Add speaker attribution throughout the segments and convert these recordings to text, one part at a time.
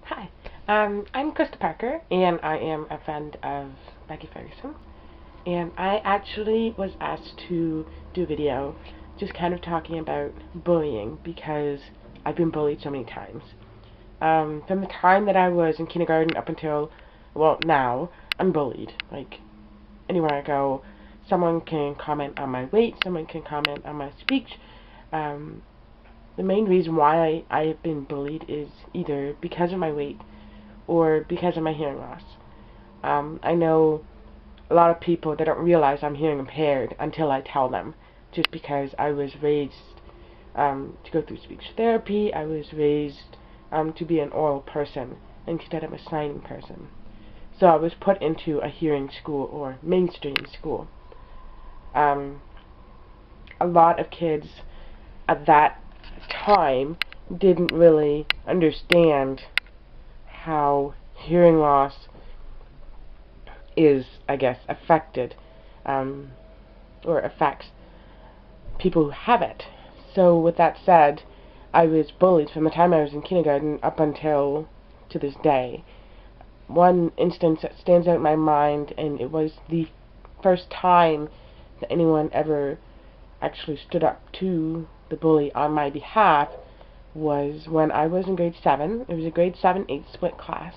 Speaker 1: Hi, I'm Krista Parker, and I am a friend of Becky Ferguson. And I actually was asked to do a video just kind of talking about bullying because I've been bullied so many times. From the time that I was in kindergarten up until, well, now, I'm bullied. Like, anywhere I go, someone can comment on my weight, someone can comment on my speech. Um, the main reason why I have been bullied is either because of my weight or because of my hearing loss. I know a lot of people that don't realize I'm hearing impaired until I tell them, just because I was raised to go through speech therapy. I was raised to be an oral person instead of a signing person. So I was put into a hearing school or mainstream school. Um, a lot of kids at that time didn't really understand how hearing loss is, I guess, affected um, or affects people who have it. So with that said, I was bullied from the time I was in kindergarten up until to this day. One instance that stands out in my mind, and it was the first time that anyone ever actually stood up to the bully on my behalf, was when I was in grade 7. It was a grade 7-8 split class.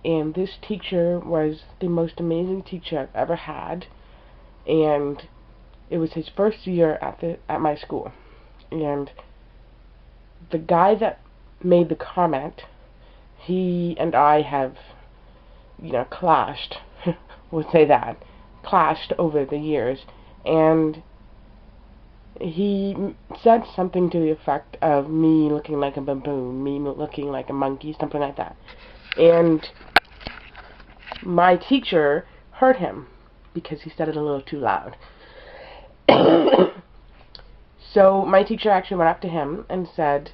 Speaker 1: And this teacher was the most amazing teacher I've ever had, and it was his first year at my school. And the guy that made the comment, he and I have, clashed. We'll say that, clashed over the years, and he said something to the effect of me looking like a baboon, me looking like a monkey, something like that. And my teacher heard him because he said it a little too loud. So my teacher actually went up to him and said,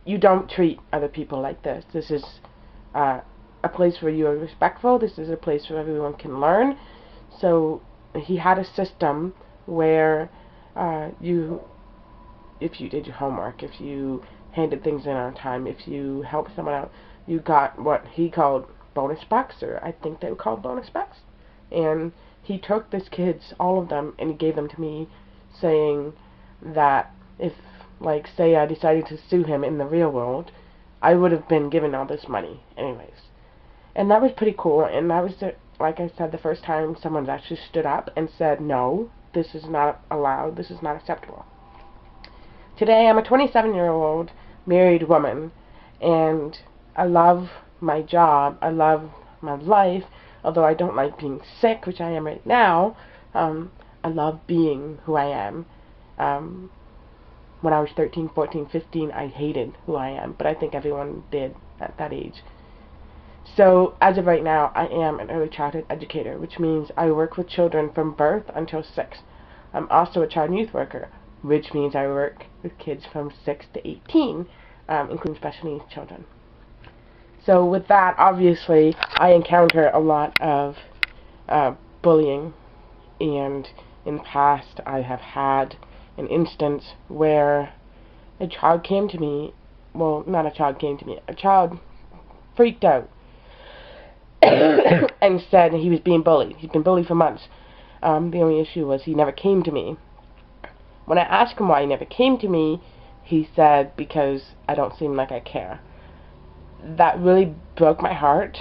Speaker 1: "You don't treat other people like this. This is a place where you are respectful. This is a place where everyone can learn." So he had a system where if you did your homework, if you handed things in on time, if you helped someone out, you got what he called bonus bucks, or I think they were called bonus bucks. And he took these kids, all of them, and he gave them to me, saying that if, like, say I decided to sue him in the real world, I would have been given all this money anyways. And that was pretty cool, and that was, like I said, the first time someone's actually stood up and said, no, this is not allowed, this is not acceptable. Today I'm a 27-year-old married woman, and I love my job, I love my life, although I don't like being sick, which I am right now. I love being who I am. When I was 13, 14, 15, I hated who I am, but I think everyone did at that age. So, as of right now, I am an early childhood educator, which means I work with children from birth until 6. I'm also a child and youth worker, which means I work with kids from 6 to 18, including special needs children. So with that, obviously, I encounter a lot of bullying, and in the past I have had an instance where a child came to me, well, not a child came to me, a child freaked out and said he was being bullied. He's been bullied for months. The only issue was he never came to me. When I asked him why he never came to me, he said, because I don't seem like I care. That really broke my heart,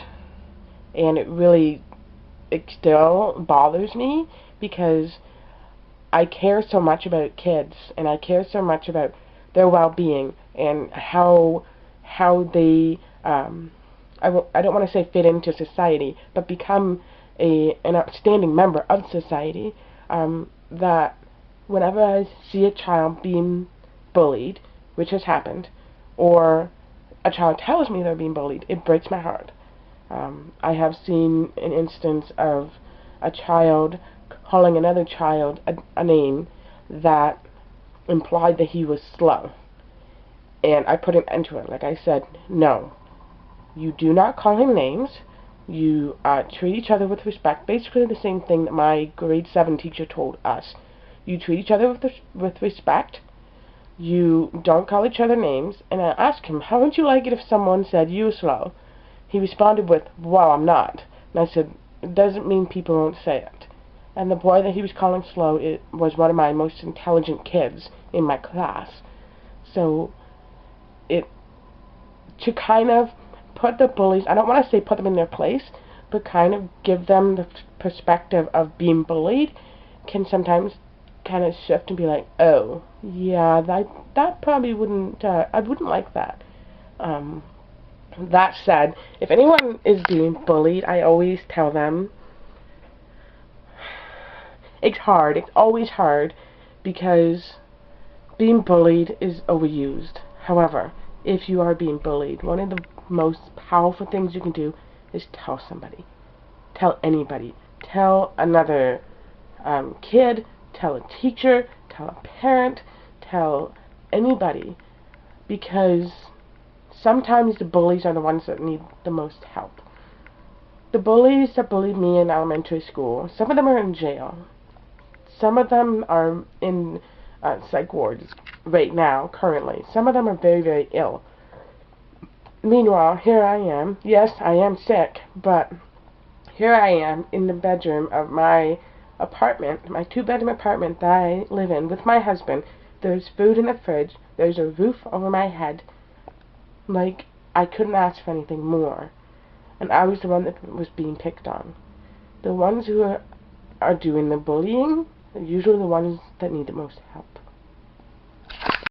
Speaker 1: and it still bothers me, because I care so much about kids, and I care so much about their well-being and how they I don't want to say fit into society, but become an outstanding member of society. That whenever I see a child being bullied, which has happened, or a child tells me they're being bullied, it breaks my heart. I have seen an instance of a child calling another child a name that implied that he was slow. And I put an end to it. Like I said, no. You do not call him names. You treat each other with respect. Basically the same thing that my grade 7 teacher told us. You treat each other with respect. You don't call each other names. And I asked him, how would you like it if someone said you were slow? He responded with, well, I'm not. And I said, it doesn't mean people won't say it. And the boy that he was calling slow was one of my most intelligent kids in my class. So to kind of put the bullies, I don't want to say put them in their place, but kind of give them the perspective of being bullied can sometimes kind of shift and be like, oh, yeah, that probably wouldn't, I wouldn't like that. That said, if anyone is being bullied, I always tell them, it's hard, it's always hard, because being bullied is overused. However, if you are being bullied, one of the most powerful things you can do is tell somebody. Tell anybody. Tell another kid, tell a teacher, tell a parent, tell anybody. Because sometimes the bullies are the ones that need the most help. The bullies that bullied me in elementary school, some of them are in jail. Some of them are in psych wards right now, currently. Some of them are very, very ill. Meanwhile, here I am. Yes, I am sick, but here I am in the bedroom of my apartment, my 2-bedroom apartment that I live in with my husband. There's food in the fridge. There's a roof over my head. Like, I couldn't ask for anything more. And I was the one that was being picked on. The ones who are doing the bullying are usually the ones that need the most help.